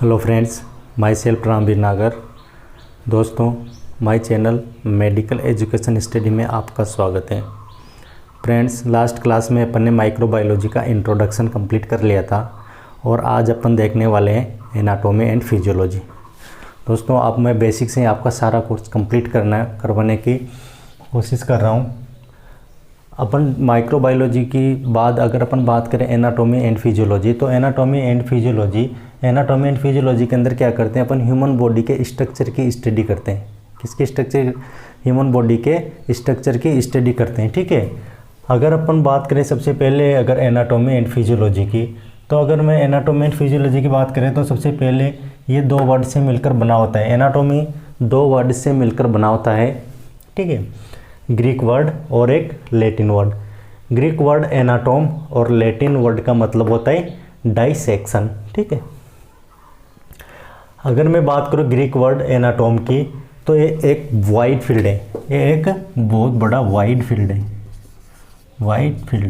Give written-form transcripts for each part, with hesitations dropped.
Hello friends, myself Ramveer Nagar. दोस्तों, my channel medical education study में आपका स्वागत है। फ्रेंड्स, लास्ट क्लास में अपन ने माइक्रोबायोलॉजी का इंट्रोडक्शन कंप्लीट कर लिया था और आज अपन देखने वाले हैं एनाटॉमी एंड फिजियोलॉजी। दोस्तों, अब मैं बेसिक से आपका सारा कोर्स कंप्लीट करवाने की कोशिश कर रहा हूँ। अपन माइक्रोबायोलॉजी की बाद अगर अपन बात करें एनाटॉमी एंड फिजियोलॉजी, तो एनाटॉमी एंड फिजियोलॉजी के अंदर क्या करते हैं अपन, ह्यूमन बॉडी के स्ट्रक्चर की स्टडी करते हैं। किसके स्ट्रक्चर? ह्यूमन बॉडी के स्ट्रक्चर की स्टडी करते हैं। ठीक है। अगर अपन बात करें सबसे पहले अगर एनाटॉमी एंड फिजियोलॉजी की, तो अगर मैं एनाटॉमी एंड फिजियोलॉजी की बात करें तो सबसे पहले ये दो वर्ड से मिलकर बना होता है। एनाटॉमी दो वर्ड से मिलकर बना होता है। ठीक है। ग्रीक वर्ड और एक लैटिन वर्ड। ग्रीक वर्ड एनाटॉम और लैटिन वर्ड का मतलब होता है डाइसेक्शन। ठीक है। अगर मैं बात करूँ ग्रीक वर्ड एनाटॉम की, तो ये एक वाइड फील्ड है। ये एक बहुत बड़ा वाइड फील्ड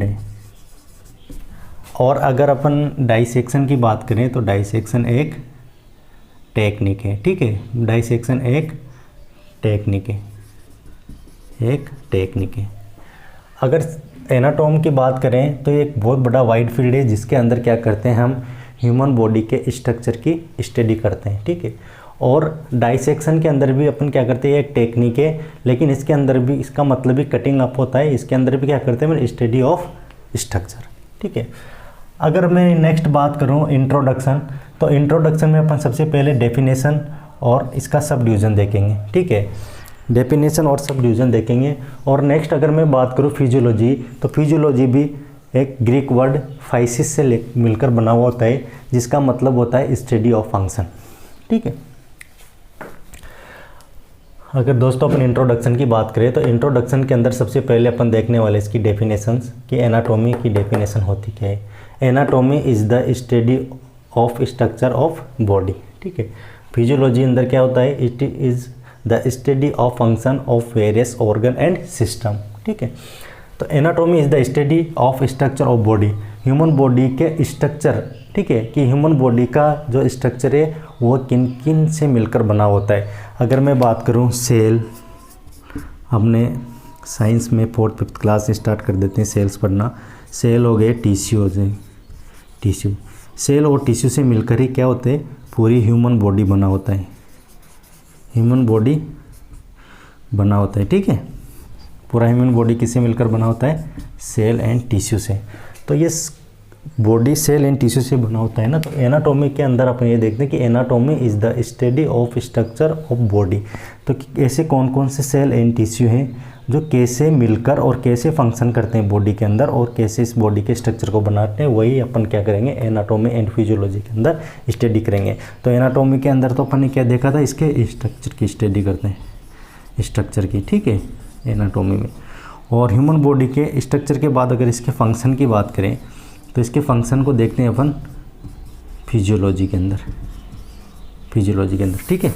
है। और अगर अपन डाइसेक्शन की बात करें तो डाइसेक्शन एक टेक्निक है। ठीक है। डाइसेक्शन एक टेक्निक है। अगर एनाटॉम की बात करें तो ये एक बहुत बड़ा वाइड फील्ड है जिसके अंदर क्या करते हैं हम ह्यूमन बॉडी के स्ट्रक्चर की स्टडी करते हैं। ठीक है। और डाइसेक्शन के अंदर भी अपन क्या करते हैं, एक टेक्निक है, लेकिन इसके अंदर भी इसका मतलब भी कटिंग अप होता है। इसके अंदर भी क्या करते हैं, स्टडी ऑफ स्ट्रक्चर। ठीक है। अगर मैं नेक्स्ट बात करूं इंट्रोडक्शन, तो इंट्रोडक्शन में अपन सबसे पहले डेफिनेशन और इसका सब डिवीज़न देखेंगे। ठीक है। डेफिनेशन और सब डिवीज़न देखेंगे। और नेक्स्ट अगर मैं बात करूं फिजियोलॉजी, तो फिजियोलॉजी भी एक ग्रीक वर्ड फाइसिस से मिलकर बना हुआ होता है, जिसका मतलब होता है स्टडी ऑफ फंक्शन। ठीक है। अगर दोस्तों अपन इंट्रोडक्शन की बात करें तो इंट्रोडक्शन के अंदर सबसे पहले अपन देखने वाले इसकी डेफिनेशंस कि एनाटॉमी की डेफिनेशन होती क्या है। Anatomy is the study of structure of body. ठीक है। फिजियोलॉजी अंदर क्या होता है, it is the study of function of various organ and system. ठीक है। तो anatomy is the study of structure of body, human body के स्ट्रक्चर। ठीक है, कि ह्यूमन बॉडी का जो स्ट्रक्चर है वो किन किन से मिलकर बना होता है। अगर मैं बात करूं सेल, हमने साइंस में 4th 5th क्लास से स्टार्ट कर देते हैं सेल्स पढ़ना। सेल हो गए, टिश्यू हो गए, सेल और टिश्यू से मिलकर ही क्या होते हैं, पूरी ह्यूमन बॉडी बना होता है। ठीक है। पूरा ह्यूमन बॉडी किससे मिलकर बना होता है, सेल एंड टिश्यू से। तो ये बॉडी सेल एंड टिश्यू से बना होता है ना। तो एनाटॉमी के अंदर अपन ये देखते हैं कि anatomy is the study of structure of body. तो ऐसे कौन कौन से सेल एंड टिश्यू हैं जो कैसे मिलकर और कैसे फंक्शन करते हैं बॉडी के अंदर और कैसे इस बॉडी के स्ट्रक्चर को बनाते हैं, वही अपन क्या करेंगे एनाटॉमी एंड फिजियोलॉजी के अंदर स्टडी करेंगे। तो एनाटॉमी के अंदर तो अपन ने क्या देखा था, इसके स्ट्रक्चर की स्टडी करते हैं, स्ट्रक्चर की। ठीक है, एनाटॉमी में। और ह्यूमन बॉडी के स्ट्रक्चर के बाद अगर इसके फंक्शन की बात करें तो इसके फंक्शन को देखते हैं अपन फिजियोलॉजी के अंदर। ठीक है।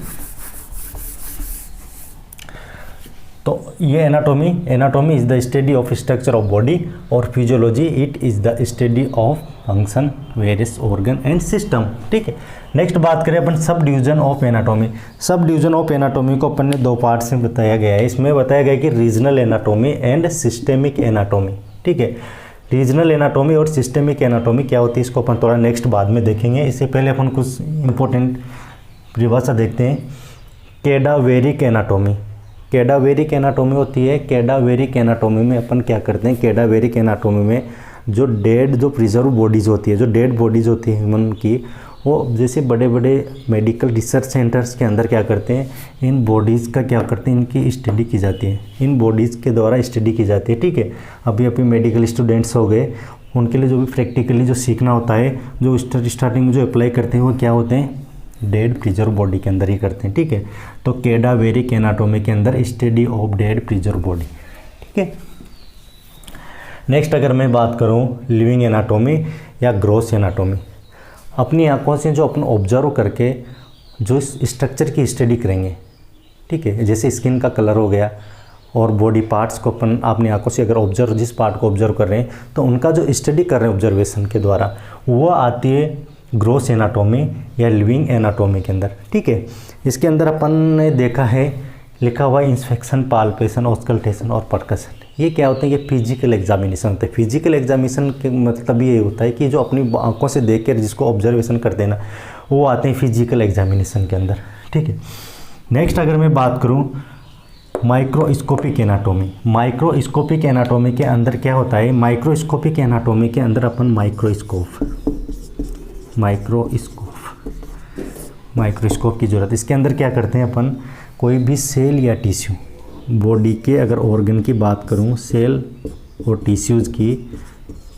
तो ये anatomy is the study of structure of body और physiology it is the study of function various organ and system. ठीक है। नेक्स्ट बात करें अपन subdivision of anatomy. Subdivision of anatomy को अपन ने दो पार्ट्स में बताया गया है। इसमें बताया गया कि regional anatomy and systemic anatomy. ठीक है। रीजनल एनाटॉमी और सिस्टेमिक एनाटॉमी क्या होती है, इसको अपन थोड़ा नेक्स्ट बाद में देखेंगे। इससे पहले अपन कुछ इंपॉर्टेंट परिभाषा देखते हैं। कैडावेरिक एनाटॉमी होती है। कैडावेरिक एनाटॉमी में अपन क्या करते हैं, कैडावेरिक एनाटॉमी में जो प्रिजर्व बॉडीज़ होती है, जो डेड बॉडीज़ होती है ह्यूमन की, वो जैसे बड़े बड़े मेडिकल रिसर्च सेंटर्स के अंदर क्या करते हैं, इन बॉडीज़ का क्या करते हैं, इनकी स्टडी की जाती है, इन बॉडीज़ के द्वारा स्टडी की जाती है। ठीक है। अभी मेडिकल स्टूडेंट्स हो गए, उनके लिए जो भी प्रैक्टिकली जो सीखना होता है, जो स्टार्टिंग में जो अप्लाई करते हैं वो क्या होते हैं, डेड प्रिजर्व बॉडी के अंदर ही करते हैं। ठीक है। तो कैडावेरिक एनाटॉमी के अंदर study of dead preserve body. ठीक है। नेक्स्ट अगर मैं बात करूं लिविंग एनाटॉमी या ग्रॉस एनाटॉमी, अपनी आंखों से जो अपन ऑब्जर्व करके जो स्ट्रक्चर की स्टडी करेंगे। ठीक है। जैसे स्किन का कलर हो गया और बॉडी पार्ट्स को अपन अपनी आंखों से अगर जिस पार्ट को ऑब्जर्व कर रहे हैं तो उनका जो स्टडी कर रहे हैं ऑब्जर्वेशन के द्वारा, वो आती है ग्रॉस एनाटॉमी या लिविंग एनाटॉमी के अंदर। ठीक है, इसके अंदर अपन ने देखा है लिखा हुआ इंस्पेक्शन, पाल्पेशन, ऑस्कल्टेशन और परकशन। ये क्या होते हैं? ये फिजिकल एग्जामिनेशन होते हैं। फिजिकल एग्जामिनेशन के मतलब ये होता है कि जो अपनी आंखों से देख कर जिसको ऑब्जर्वेशन करते हैं ना, वो आते हैं फिजिकल एग्जामिनेशन के अंदर। ठीक है, नेक्स्ट अगर मैं बात करूं माइक्रोस्कोपिक एनाटॉमी। माइक्रोस्कोपिक एनाटॉमी के अंदर क्या होता है? माइक्रोस्कोपिक एनाटॉमी के अंदर अपन माइक्रोस्कोप की ज़रूरत। इसके अंदर क्या करते हैं अपन? कोई भी सेल या टिश्यू, बॉडी के अगर ऑर्गन की बात करूं, सेल और टिश्यूज़ की,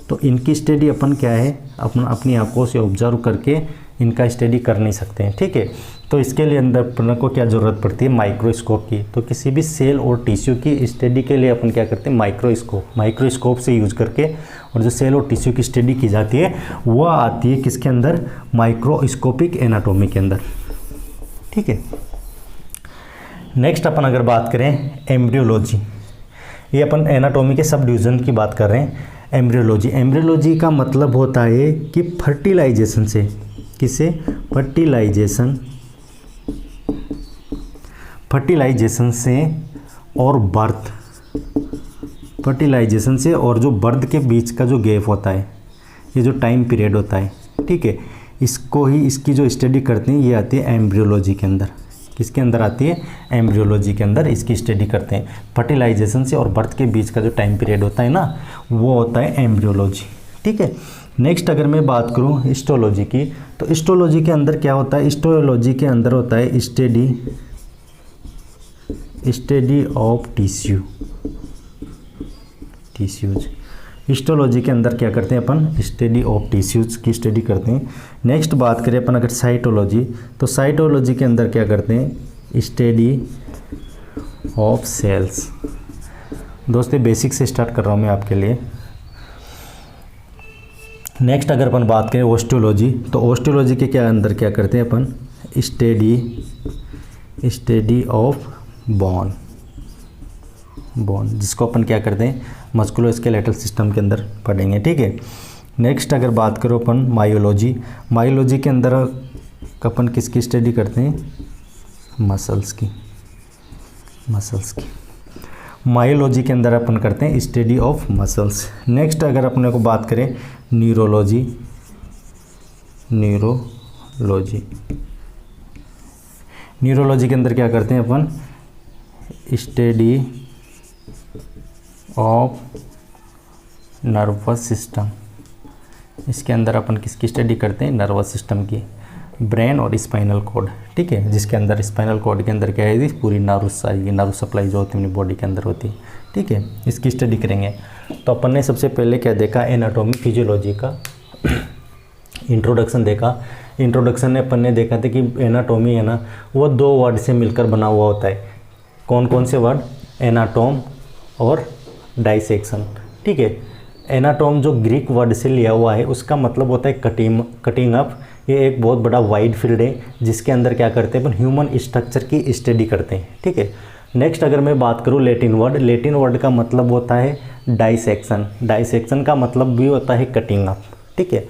तो इनकी स्टडी अपन क्या है, अपनी आंखों से ऑब्जर्व करके इनका स्टडी कर नहीं सकते हैं। ठीक है, तो इसके लिए अंदर अपन को क्या ज़रूरत पड़ती है? माइक्रोस्कोप की। तो किसी भी सेल और टिश्यू की स्टडी के लिए अपन क्या करते हैं? माइक्रोस्कोप से यूज़ करके, और जो सेल और टिश्यू की स्टडी की जाती है वह आती है किसके अंदर? माइक्रोस्कोपिक एनाटॉमी के अंदर। ठीक है, नेक्स्ट अपन अगर बात करें एम्ब्रियोलॉजी, ये अपन एनाटॉमी के सब डिवीज़न की बात कर रहे हैं। एम्ब्रियोलॉजी का मतलब होता है कि फर्टिलाइजेशन से, किसे? फर्टिलाइजेशन से और बर्थ, फर्टिलाइजेशन से और जो बर्थ के बीच का जो गैप होता है, ये जो टाइम पीरियड होता है, ठीक है, इसको ही, इसकी जो स्टडी करते हैं ये आती है एम्ब्रियोलॉजी के अंदर। किसके अंदर आती है? एम्ब्रियोलॉजी के अंदर इसकी स्टडी करते हैं। फर्टिलाइजेशन से और बर्थ के बीच का जो टाइम पीरियड होता है ना, वो होता है एम्ब्रियोलॉजी। ठीक है, नेक्स्ट अगर मैं बात करूं हिस्टोलॉजी की, तो हिस्टोलॉजी के अंदर क्या होता है? हिस्टोलॉजी के अंदर होता है स्टडी ऑफ टिश्यूज। हिस्टोलॉजी के अंदर क्या करते हैं अपन? स्टडी ऑफ टिश्यूज की स्टडी करते हैं। नेक्स्ट बात करें अपन अगर साइटोलॉजी, तो साइटोलॉजी के अंदर क्या करते हैं? Study of cells. दोस्तों बेसिक से स्टार्ट कर रहा हूँ मैं आपके लिए। नेक्स्ट अगर अपन बात करें ऑस्टियोलॉजी, तो ऑस्टियोलॉजी के अंदर क्या करते हैं अपन? स्टडी ऑफ बोन, जिसको अपन क्या करते हैं? मस्कुलोस्केलेटल सिस्टम के अंदर पढ़ेंगे। ठीक है, नेक्स्ट अगर बात करो अपन मायोलॉजी के अंदर अपन किसकी स्टडी करते हैं? मसल्स की। मायोलॉजी के अंदर अपन करते हैं स्टडी ऑफ मसल्स। नेक्स्ट अगर अपने को बात करें न्यूरोलॉजी के अंदर क्या करते हैं अपन? Study of nervous system. इसके अंदर अपन किसकी स्टडी करते हैं? नर्वस सिस्टम की, ब्रेन और स्पाइनल कॉर्ड। ठीक है, जिसके अंदर स्पाइनल कॉर्ड के अंदर क्या है? पूरी नर्व्स आएगी, नर्व सप्लाई जो होती है अपनी बॉडी के अंदर होती है। ठीक है, इसकी स्टडी करेंगे। तो अपन ने सबसे पहले क्या देखा? एनाटॉमी फिजियोलॉजी का इंट्रोडक्शन देखा। इंट्रोडक्शन में अपन ने देखा था कि एनाटॉमी है ना, वो 2 वर्ड से मिलकर बना हुआ होता है। कौन कौन से वर्ड? एनाटॉम और डाइसेक्शन। ठीक है, एनाटॉम जो ग्रीक वर्ड से लिया हुआ है, उसका मतलब होता है कटिंग अप। ये एक बहुत बड़ा वाइड फील्ड है जिसके अंदर क्या करते हैं अपन? ह्यूमन स्ट्रक्चर की स्टडी करते हैं। ठीक है, नेक्स्ट अगर मैं बात करूँ लैटिन वर्ड का मतलब होता है डाइसेक्शन का मतलब भी होता है कटिंग अप। ठीक है,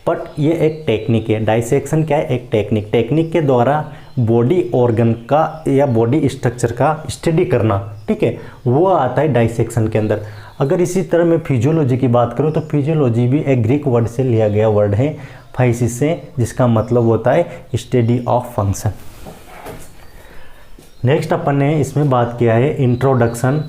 बट ये एक टेक्निक है। डाइसेक्शन क्या है? एक टेक्निक के द्वारा बॉडी ऑर्गन का या बॉडी स्ट्रक्चर का स्टडी करना। ठीक है, वो आता है डाइसेक्शन के अंदर। अगर इसी तरह मैं फिजियोलॉजी की बात करूँ, तो फिजियोलॉजी भी एक ग्रीक वर्ड से लिया गया वर्ड है, फाइसिस से, जिसका मतलब होता है स्टडी ऑफ फंक्शन। नेक्स्ट अपन ने इसमें बात किया है इंट्रोडक्शन।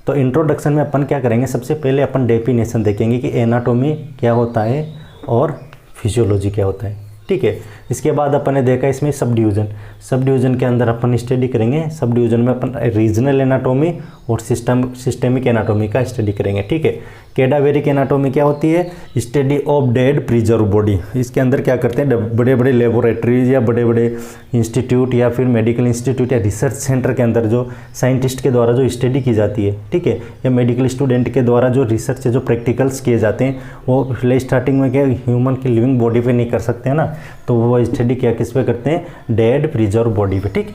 तो इंट्रोडक्शन में अपन क्या करेंगे? सबसे पहले अपन डेफिनेशन देखेंगे कि एनाटॉमी क्या होता है और फिजियोलॉजी क्या होता है। ठीक है, इसके बाद अपन ने देखा इसमें सब डिवीज़न के अंदर अपन स्टडी करेंगे। सब डिवीज़न में अपन रीजनल एनाटॉमी और सिस्टेमिक एनाटॉमी का स्टडी करेंगे। ठीक है, कैडावेरिक एनाटॉमी क्या होती है? Study of dead preserve body. इसके अंदर क्या करते हैं? बड़े बड़े लेबोरेटरीज या बड़े बड़े इंस्टीट्यूट या फिर मेडिकल इंस्टीट्यूट या रिसर्च सेंटर के अंदर जो साइंटिस्ट के द्वारा जो स्टडी की जाती है, ठीक है, या मेडिकल स्टूडेंट के द्वारा जो रिसर्च जो प्रैक्टिकल्स किए जाते हैं, वो पहले स्टार्टिंग में क्या ह्यूमन की लिविंग बॉडी पे नहीं कर सकते हैं ना, तो वो स्टडी क्या किस पे करते हैं? डेड प्रिजर्व बॉडी पे। ठीक है,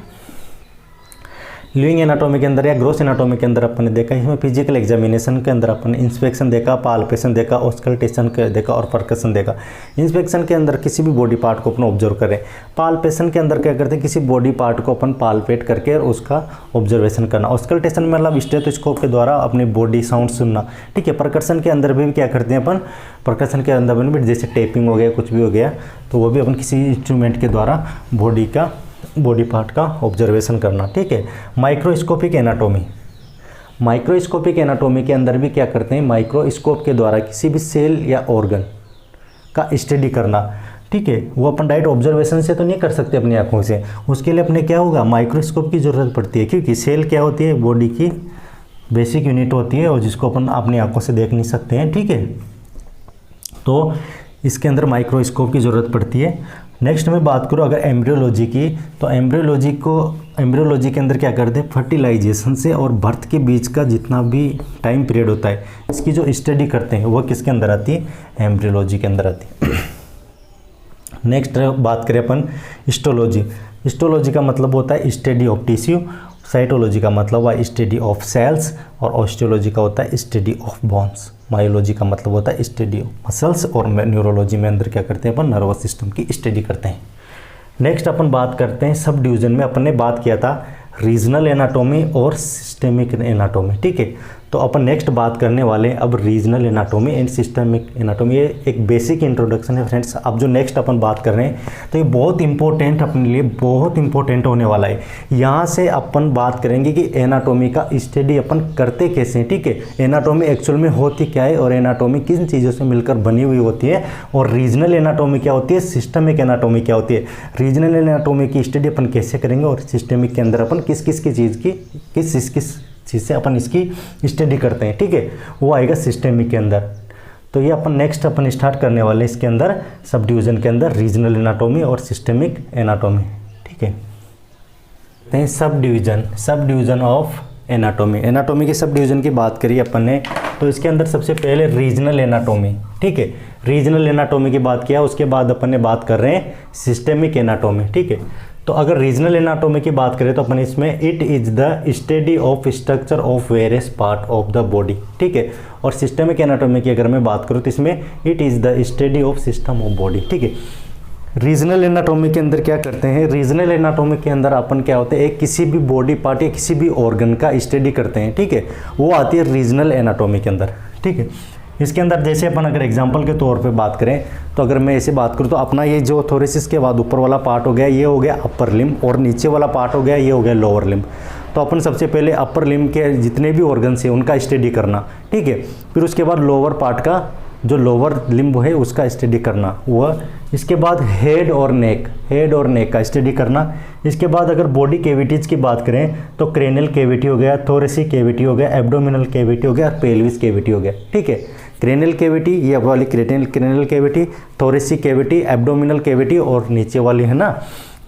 लिविंग एनाटॉमी के अंदर या ग्रोस एनाटॉमी के अंदर अपन ने देखा, इसमें फिजिकल एग्जामिनेशन के अंदर अपन ने इंस्पेक्शन देखा, पाल्पेशन देखा, ऑस्कल्टेशन देखा और परकशन देखा। इंस्पेक्शन के अंदर किसी भी बॉडी पार्ट को अपन ऑब्जर्व करें। पाल्पेशन के अंदर क्या करते हैं, किसी बॉडी पार्ट को अपन पाल्पेट करके और उसका ऑब्जर्वेशन करना। ऑस्कल्टेशन में मतलब स्टेथोस्कोप के द्वारा अपनी बॉडी साउंड सुनना, ठीक है। परकशन के अंदर भी क्या करते हैं अपन, परकशन के अंदर भी जैसे टेपिंग हो गया, कुछ भी हो गया, तो वो भी अपन किसी इंस्ट्रूमेंट के द्वारा बॉडी पार्ट का ऑब्जर्वेशन करना, ठीक है। माइक्रोस्कोपिक एनाटॉमी, माइक्रोस्कोपिक एनाटॉमी के अंदर भी क्या करते हैं, माइक्रोस्कोप के द्वारा किसी भी सेल या ऑर्गन का स्टडी करना, ठीक है। वो अपन डायरेक्ट ऑब्जर्वेशन से तो नहीं कर सकते अपनी आंखों से, उसके लिए अपने क्या होगा, माइक्रोस्कोप की ज़रूरत पड़ती है, क्योंकि सेल क्या होती है, बॉडी की बेसिक यूनिट होती है और जिसको अपन अपनी आंखों से देख नहीं सकते हैं, ठीक है। तो इसके अंदर माइक्रोस्कोप की ज़रूरत पड़ती है। नेक्स्ट मैं बात करूँ अगर एम्ब्रियोलॉजी की, तो एम्ब्रियोलॉजी के अंदर क्या करते हैं, फर्टिलाइजेशन से और बर्थ के बीच का जितना भी टाइम पीरियड होता है, इसकी जो स्टडी करते हैं वो किसके अंदर आती है, एम्ब्रियोलॉजी के अंदर आती है। नेक्स्ट बात करें अपन हिस्टोलॉजी। हिस्टोलॉजी का मतलब होता है स्टडी ऑफ टिश्यू, साइटोलॉजी का मतलब हुआ स्टडी ऑफ सेल्स और ऑस्टियोलॉजी का होता है स्टडी ऑफ बोन्स। मायोलॉजी का मतलब होता है स्टडी ऑफ मसल्स और न्यूरोलॉजी में अंदर क्या करते हैं अपन, नर्वस सिस्टम की स्टडी करते हैं। नेक्स्ट अपन बात करते हैं सब डिवीज़न में अपन ने बात किया था रीजनल एनाटॉमी और सिस्टेमिक एनाटॉमी, ठीक है। तो अपन नेक्स्ट बात करने वाले हैं अब regional anatomy and systemic anatomy. ये एक बेसिक इंट्रोडक्शन है फ्रेंड्स। अब जो नेक्स्ट अपन बात कर रहे हैं तो ये बहुत इंपॉर्टेंट, अपने लिए बहुत इंपॉर्टेंट होने वाला है। यहाँ से अपन बात करेंगे कि एनाटॉमी का स्टडी अपन करते कैसे हैं, ठीक है। एनाटॉमी एक्चुअल में होती क्या है और एनाटॉमी किन चीज़ों से मिलकर बनी हुई होती है, और रीजनल एनाटॉमी क्या होती है, सिस्टमिक एनाटॉमी क्या होती है। रीजनल एनाटॉमी की स्टडी अपन कैसे करेंगे और सिस्टमिक के अंदर अपन किस किस चीज़ से अपन इसकी स्टडी करते हैं, ठीक है, वो आएगा सिस्टेमिक के अंदर। तो ये अपन नेक्स्ट अपन स्टार्ट करने वाले हैं इसके अंदर सब डिवीज़न के अंदर रीजनल एनाटॉमी और सिस्टेमिक एनाटॉमी, ठीक है। Sub division of anatomy. Anatomy के सब डिवीज़न की बात करिए अपन ने, तो इसके अंदर सबसे पहले रीजनल एनाटॉमी, ठीक है। रीजनल एनाटॉमी की बात किया, उसके बाद अपन ने बात कर रहे हैं सिस्टेमिक एनाटॉमी, ठीक है। तो अगर रीजनल एनाटॉमी की बात करें तो अपन इसमें it is the study of structure of various part of the body, ठीक है। और सिस्टमिक एनाटॉमी की अगर मैं बात करूँ तो इसमें it is the study of system of body, ठीक है। रीजनल एनाटॉमी के अंदर क्या करते हैं, रीजनल एनाटॉमी के अंदर अपन क्या होते हैं, किसी भी बॉडी पार्ट या किसी भी ऑर्गन का स्टडी करते हैं, ठीक है, वो आती है रीजनल एनाटॉमी के अंदर, ठीक है। इसके अंदर जैसे अपन अगर एग्जांपल के तौर पे बात करें तो अगर मैं ऐसे बात करूँ तो अपना ये जो थोरेसिस के बाद ऊपर वाला पार्ट हो गया, ये हो गया अपर लिम्ब, और नीचे वाला पार्ट हो गया, ये हो गया लोअर लिम्ब। तो अपन सबसे पहले अपर लिम्ब के जितने भी ऑर्गन्स हैं उनका स्टडी करना, ठीक है। फिर उसके बाद लोअर पार्ट का जो लोअर लिम्ब है उसका स्टडी करना वह, इसके बाद हेड और नेक का स्टडी करना। इसके बाद अगर बॉडी कैविटीज़ की बात करें तो क्रेनियल कैविटी हो गया, थोरेसिक कैविटी हो गया, एब्डोमिनल कैविटी हो गया, पेल्विस कैविटी हो गया, ठीक है। क्रेनियल कैविटी, ये वाली cranial cavity, thoracic cavity, abdominal cavity, और नीचे वाली है ना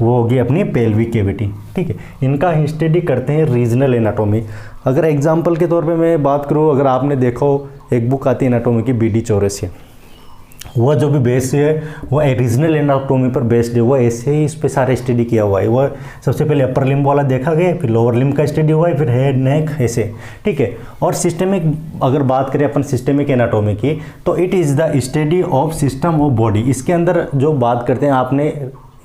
वो होगी अपनी पेल्विक कैविटी, ठीक है। इनका स्टडी करते हैं रीजनल एनाटॉमी। अगर एग्जांपल के तौर पे मैं बात करूँ, अगर आपने देखा हो एक बुक आती है एनाटॉमी की, BD चौरसिया, वह जो भी बेस है वो रीजनल एनाटॉमी पर बेस्ड है। वो ऐसे ही इस पर सारे स्टडी किया हुआ है। वह सबसे पहले अपर लिम्ब वाला देखा गया, फिर लोअर लिम्ब का स्टडी हुआ है, फिर हेड नेक ऐसे, ठीक है। और सिस्टमिक अगर बात करें अपन सिस्टमिक एनाटॉमी की, तो it is the study of system of body. इसके अंदर जो बात करते हैं, आपने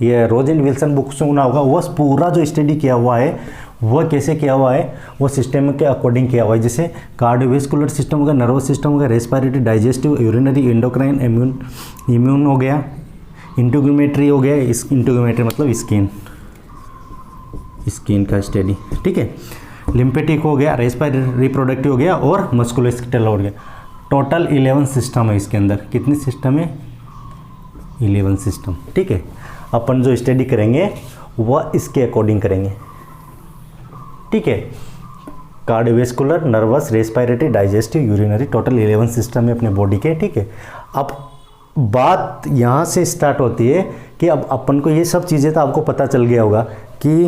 ये रोज एंड विल्सन बुक सुना होगा, वह पूरा जो स्टडी किया हुआ है वह कैसे किया हुआ है, वो सिस्टम के अकॉर्डिंग किया हुआ है। जैसे कार्डियोवैस्कुलर सिस्टम हो गया, नर्वस सिस्टम हो गया, respiratory, digestive, urinary, endocrine, immune हो गया, इंटीग्यूमेट्री हो गया, इंटीग्यूमेट्री मतलब स्किन का स्टडी, ठीक है। लिम्फेटिक हो गया, रेस्पिरेटरी, रिप्रोडक्टिव हो गया, और मस्कुलोस्केलेटल हो गया। टोटल 11 सिस्टम है इसके अंदर। कितने सिस्टम है, 11 सिस्टम, ठीक है। अपन जो स्टडी करेंगे वह इसके अकॉर्डिंग करेंगे, ठीक है। Cardiovascular, nervous, respiratory, digestive, urinary, total 11 system है अपने बॉडी के, ठीक है। अब बात यहाँ से स्टार्ट होती है कि अब अपन को ये सब चीज़ें तो आपको पता चल गया होगा कि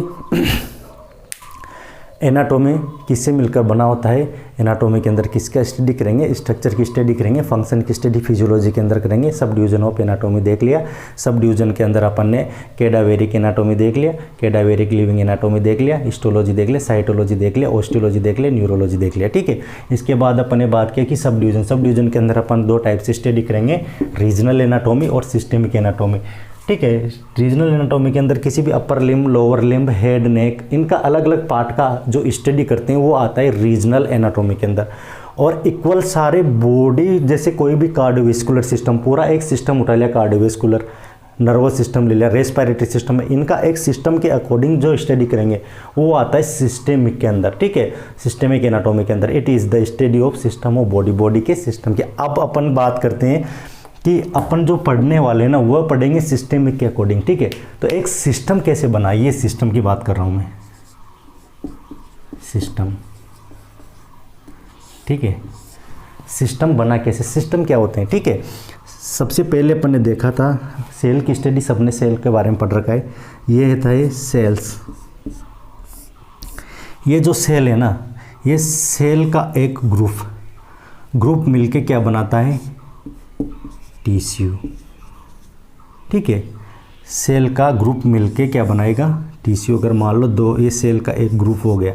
एनाटॉमी किससे मिलकर बना होता है, एनाटॉमी के अंदर किसका स्टडी करेंगे, स्ट्रक्चर की स्टडी करेंगे, फंक्शन की स्टडी फिजियोलॉजी के अंदर करेंगे। सब डिवीजन ऑफ एनाटॉमी देख लिया। सब डिवीजन के अंदर अपन ने कैडावेरिक एनाटॉमी देख लिया, कैडावेरिक लिविंग एनाटॉमी देख लिया, हिस्टोलॉजी देख लिया, साइटोलॉजी देख लिया, ऑस्टियोलॉजी देख लिया, न्यूरोलॉजी देख लिया। ठीक है, इसके बाद अपन ने बात किया कि सब डिवीजन के अंदर अपन 2 टाइप से स्टडी करेंगे, रीजनल एनाटॉमी और सिस्टेमिक एनाटॉमी। ठीक है, रीजनल एनाटॉमी के अंदर किसी भी upper limb, lower limb, head, neck, इनका अलग अलग पार्ट का जो स्टडी करते हैं वो आता है रीजनल एनाटॉमी के अंदर। और इक्वल सारे बॉडी, जैसे कोई भी कार्डियोवैस्कुलर सिस्टम, पूरा एक सिस्टम उठा लिया, कार्डियोवैस्कुलर, नर्वस सिस्टम ले लिया, रेस्पिरेटरी सिस्टम, इनका एक सिस्टम के अकॉर्डिंग जो स्टडी करेंगे वो आता है सिस्टेमिक के अंदर। ठीक है, सिस्टेमिक एनाटॉमी के अंदर it is the study of system of body, body के सिस्टम के। अब अपन बात करते हैं कि अपन जो पढ़ने वाले हैं ना वह पढ़ेंगे सिस्टेमिक के अकॉर्डिंग। ठीक है, तो एक सिस्टम कैसे बना, ये सिस्टम की बात कर रहा हूँ मैं, सिस्टम। ठीक है, सिस्टम बना कैसे, सिस्टम क्या होते हैं। ठीक है, सबसे पहले अपन ने देखा था सेल की स्टडी, सबने सेल के बारे में पढ़ रखा है। ये था ये सेल्स, ये जो सेल है ना, ये सेल का एक ग्रुप मिलके क्या बनाता है, टिश्यू। ठीक है, सेल का ग्रुप मिलके क्या बनाएगा, टिश्यू। अगर मान लो दो, ये सेल का एक ग्रुप हो गया,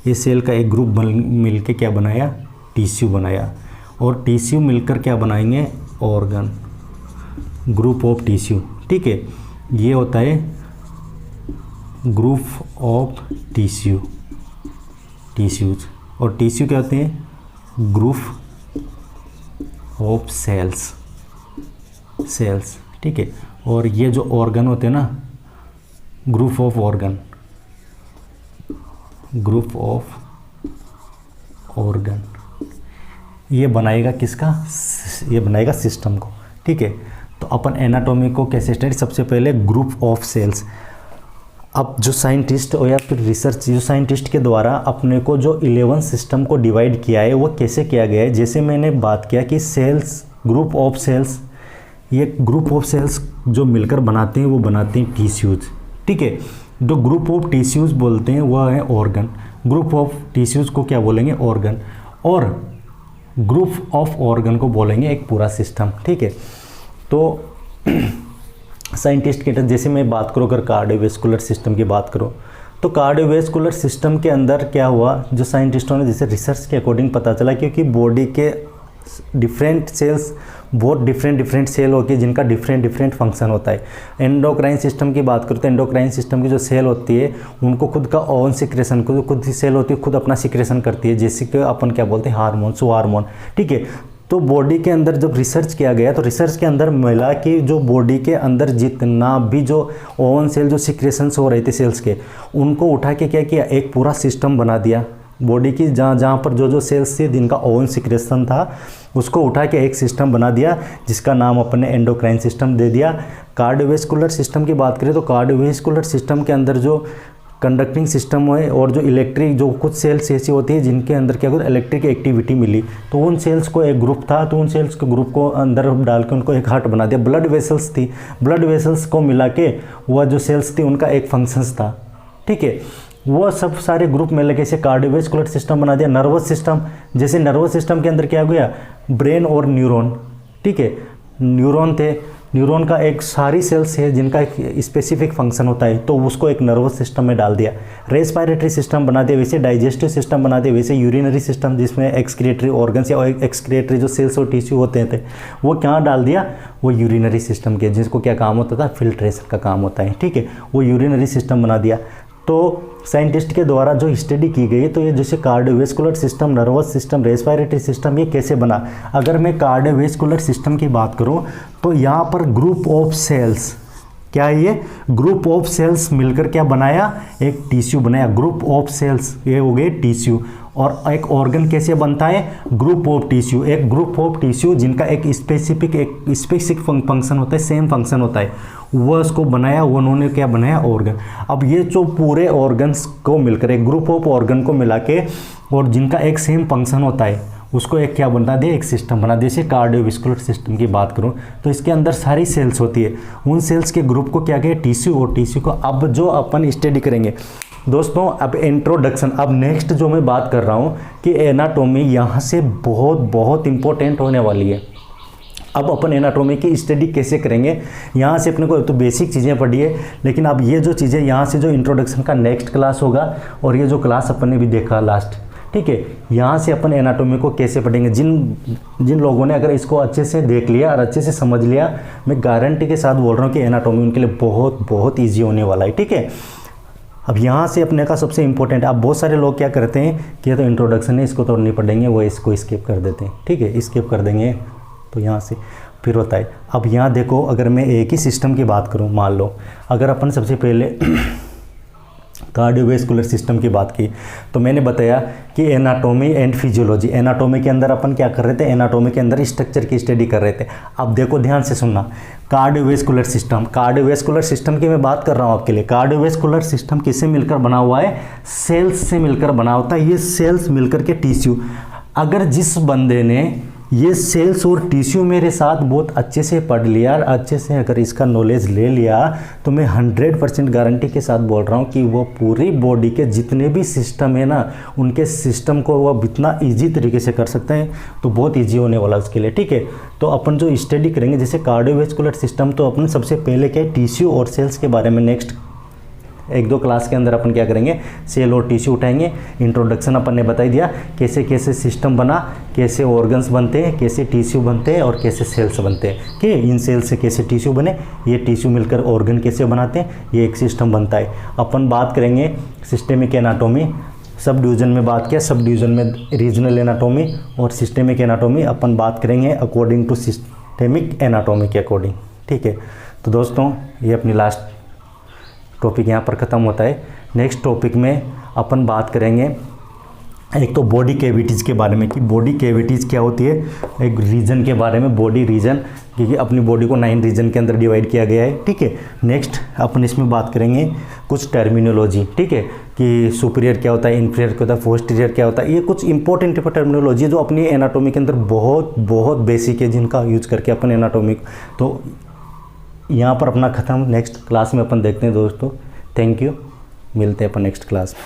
ये सेल का एक ग्रुप मिलके क्या बनाया, टिश्यू बनाया। और टिश्यू मिलकर क्या बनाएंगे, ऑर्गन, ग्रुप ऑफ टिश्यू। ठीक है, ये होता है ग्रुप ऑफ टिश्यूज। और टिश्यू क्या होते हैं, ग्रुप ऑफ सेल्स। ठीक है, और ये जो ऑर्गन होते हैं ना, ग्रुप ऑफ ऑर्गन, ये बनाएगा किसका, ये बनाएगा सिस्टम को। ठीक है, तो अपन एनाटॉमी को कैसे स्टडी, सबसे पहले ग्रुप ऑफ सेल्स। अब जो साइंटिस्ट और या फिर रिसर्च, जो साइंटिस्ट के द्वारा अपने को जो 11 सिस्टम को डिवाइड किया है वो कैसे किया गया है, जैसे मैंने बात किया कि सेल्स, ग्रुप ऑफ सेल्स, ये ग्रुप ऑफ सेल्स जो मिलकर बनाते हैं वो बनाते हैं टिश्यूज। ठीक है, जो ग्रुप ऑफ टिश्यूज बोलते हैं वह है ऑर्गन, ग्रुप ऑफ टिश्यूज को क्या बोलेंगे, ऑर्गन, और ग्रुप ऑफ ऑर्गन को बोलेंगे एक पूरा सिस्टम। ठीक है, तो साइंटिस्ट के जैसे मैं बात करूँ, अगर कार्डियोवैस्कुलर सिस्टम की बात करूँ, तो कार्डियोवैस्कुलर सिस्टम के अंदर क्या हुआ, जो साइंटिस्टों ने जैसे रिसर्च के अकॉर्डिंग पता चला, क्योंकि बॉडी के डिफरेंट सेल्स, बहुत डिफरेंट सेल होती है जिनका डिफरेंट फंक्शन होता है। एंडोक्राइन सिस्टम की बात करो तो एंडोक्राइन सिस्टम की जो सेल होती है उनको खुद का ओन सिक्रेशन, खुद की सेल होती है, खुद अपना सिक्रेशन करती है, जैसे कि अपन क्या बोलते हैं, हार्मोन, हार्मोन। ठीक है, तो बॉडी के अंदर जब रिसर्च किया गया तो रिसर्च के अंदर मिला कि जो बॉडी के अंदर जितना भी जो ओवन सेल, जो सिक्रेशंस हो रहे थे सेल्स के, उनको उठा के क्या किया, एक पूरा सिस्टम बना दिया। बॉडी की जहाँ पर जो सेल्स थे जिनका ओवन सिक्रेशन था उसको उठा के एक सिस्टम बना दिया, जिसका नाम अपने एंडोक्राइन सिस्टम दे दिया। कार्डियोवैस्कुलर सिस्टम की बात करें तो कार्डियोवैस्कुलर सिस्टम के अंदर जो कंडक्टिंग सिस्टम है और जो इलेक्ट्रिक, जो कुछ सेल्स ऐसी होती है जिनके अंदर क्या होता है, इलेक्ट्रिक एक्टिविटी मिली, तो उन सेल्स को एक ग्रुप था, तो उन सेल्स के ग्रुप को अंदर डाल के उनको एक हार्ट बना दिया। ब्लड वेसल्स थी, ब्लड वेसल्स को मिला के वह जो सेल्स थी उनका एक फंक्शंस था। ठीक है, वो सब सारे ग्रुप में लगे से कार्डियोवैस्कुलर सिस्टम बना दिया। नर्वस सिस्टम, जैसे नर्वस सिस्टम के अंदर क्या हो गया, ब्रेन और न्यूरॉन। ठीक है, न्यूरॉन थे, न्यूरॉन का एक सारी सेल्स है जिनका एक स्पेसिफिक फंक्शन होता है, तो उसको एक नर्वस सिस्टम में डाल दिया। रेस्पिरेटरी सिस्टम बना दिया, वैसे डाइजेस्टिव सिस्टम बना दिया, वैसे यूरिनरी सिस्टम जिसमें एक्सक्रीटरी ऑर्गन्स या एक्सक्रीटरी जो सेल्स और टिश्यू होते थे वो क्या डाल दिया, वो यूरिनरी सिस्टम के, जिसको क्या काम होता था, फिल्ट्रेशन का काम होता है। ठीक है, वो यूरिनरी सिस्टम बना दिया। तो साइंटिस्ट के द्वारा जो स्टडी की गई, तो ये जैसे cardiovascular system, nervous system, respiratory system, ये कैसे बना। अगर मैं कार्डियोवैस्कुलर सिस्टम की बात करूं तो यहाँ पर ग्रुप ऑफ सेल्स, क्या है ये, ग्रुप ऑफ सेल्स मिलकर क्या बनाया, एक टिश्यू बनाया। ग्रुप ऑफ सेल्स ये हो गए टिश्यू। और एक ऑर्गन कैसे बनता है, ग्रुप ऑफ टिश्यू, एक ग्रुप ऑफ टिश्यू जिनका एक स्पेसिफिक फंक्शन होता है, सेम फंक्शन होता है, वह उसको बनाया, वो उन्होंने क्या बनाया, ऑर्गन। अब ये जो पूरे ऑर्गन्स को मिलकर एक ग्रुप ऑफ ऑर्गन को मिला के और जिनका एक सेम फंक्शन होता है उसको एक क्या बना दिया, एक सिस्टम बना दिया। जैसे कार्डियोवैस्कुलर सिस्टम की बात करूं तो इसके अंदर सारी सेल्स होती है, उन सेल्स के ग्रुप को क्या कहें, टिश्यू, और टिश्यू को अब जो अपन स्टडी करेंगे दोस्तों अब इंट्रोडक्शन, अब नेक्स्ट जो मैं बात कर रहा हूँ कि एनाटॉमी यहाँ से बहुत बहुत इंपॉर्टेंट होने वाली है। अब अपन एनाटॉमी की स्टडी कैसे करेंगे, यहाँ से अपने को तो बेसिक चीज़ें पढ़ी है, लेकिन अब ये जो चीज़ें यहाँ से जो इंट्रोडक्शन का नेक्स्ट क्लास होगा और ये जो क्लास अपन ने भी देखा लास्ट, ठीक है, यहाँ से अपन एनाटॉमी को कैसे पढ़ेंगे। जिन लोगों ने अगर इसको अच्छे से देख लिया और अच्छे से समझ लिया, मैं गारंटी के साथ बोल रहा हूँ कि एनाटॉमी उनके लिए बहुत बहुत ईजी होने वाला है, ठीक है। अब यहाँ से अपने का सबसे इंपॉर्टेंट, अब बहुत सारे लोग क्या करते हैं कि ये तो इंट्रोडक्शन है, इसको तो नहीं पढ़ेंगे, वो इसको स्किप कर देते हैं, ठीक है, स्किप कर देंगे, तो यहाँ से फिर होता है। अब यहाँ देखो, अगर मैं एक ही सिस्टम की बात करूँ, मान लो अगर अपन सबसे पहले कार्डियोवैस्कुलर सिस्टम की बात की, तो मैंने बताया कि एनाटॉमी एंड फिजियोलॉजी, एनाटॉमी के अंदर अपन क्या कर रहे थे, एनाटॉमी के अंदर स्ट्रक्चर की स्टडी कर रहे थे। अब देखो ध्यान से सुनना, कार्डियोवैस्कुलर सिस्टम, कार्डियोवैस्कुलर सिस्टम की मैं बात कर रहा हूँ आपके लिए। कार्डियोवैस्कुलर सिस्टम किससे मिलकर बना हुआ है, सेल्स से मिलकर बना होता है। ये सेल्स मिलकर के टिश्यू, अगर जिस बंदे ने ये सेल्स और टिश्यू मेरे साथ बहुत अच्छे से पढ़ लिया और अच्छे से अगर इसका नॉलेज ले लिया, तो मैं 100% गारंटी के साथ बोल रहा हूँ कि वो पूरी बॉडी के जितने भी सिस्टम है ना, उनके सिस्टम को वो इतना ईजी तरीके से कर सकते हैं, तो बहुत ईजी होने वाला उसके लिए, ठीक है। तो अपन जो स्टडी करेंगे जैसे कार्डियोवैस्कुलर सिस्टम, तो अपन सबसे पहले क्या है, टिश्यू और सेल्स के बारे में नेक्स्ट 1-2 क्लास के अंदर अपन क्या करेंगे, सेल और टिश्यू उठाएंगे। इंट्रोडक्शन अपन ने बता ही दिया, कैसे कैसे सिस्टम बना, कैसे ऑर्गन्स बनते हैं, कैसे टिश्यू बनते हैं और कैसे सेल्स बनते हैं, कि इन सेल से कैसे टिश्यू बने, ये टिश्यू मिलकर ऑर्गन कैसे बनाते हैं, ये एक सिस्टम बनता है। अपन बात करेंगे सिस्टेमिक एनाटॉमी, सब डिवीज़न में बात किया, सब डिवीज़न में रीजनल एनाटॉमी और सिस्टेमिक एनाटॉमी अपन बात करेंगे अकॉर्डिंग टू सिस्टेमिक एनाटॉमी के अकॉर्डिंग, ठीक है। तो दोस्तों ये अपनी लास्ट टॉपिक यहाँ पर ख़त्म होता है। नेक्स्ट टॉपिक में अपन बात करेंगे एक तो बॉडी कैविटीज़ के बारे में, कि बॉडी कैविटीज़ क्या होती है, एक रीजन के बारे में, बॉडी रीजन, क्योंकि अपनी बॉडी को 9 रीजन के अंदर डिवाइड किया गया है, ठीक है। नेक्स्ट अपन इसमें बात करेंगे कुछ टर्मिनोलॉजी, ठीक है, कि सुपीरियर क्या होता है, इन्फीरियर क्या होता है, पोस्टीरियर क्या होता है, ये कुछ इंपॉर्टेंट टर्मिनोलॉजी है जो अपनी एनाटॉमी के अंदर बहुत बहुत बेसिक है, जिनका यूज करके अपन एनाटॉमी, तो यहाँ पर अपना ख़त्म। नेक्स्ट क्लास में अपन देखते हैं दोस्तों। थैंक यू, मिलते हैं अपन नेक्स्ट क्लास में।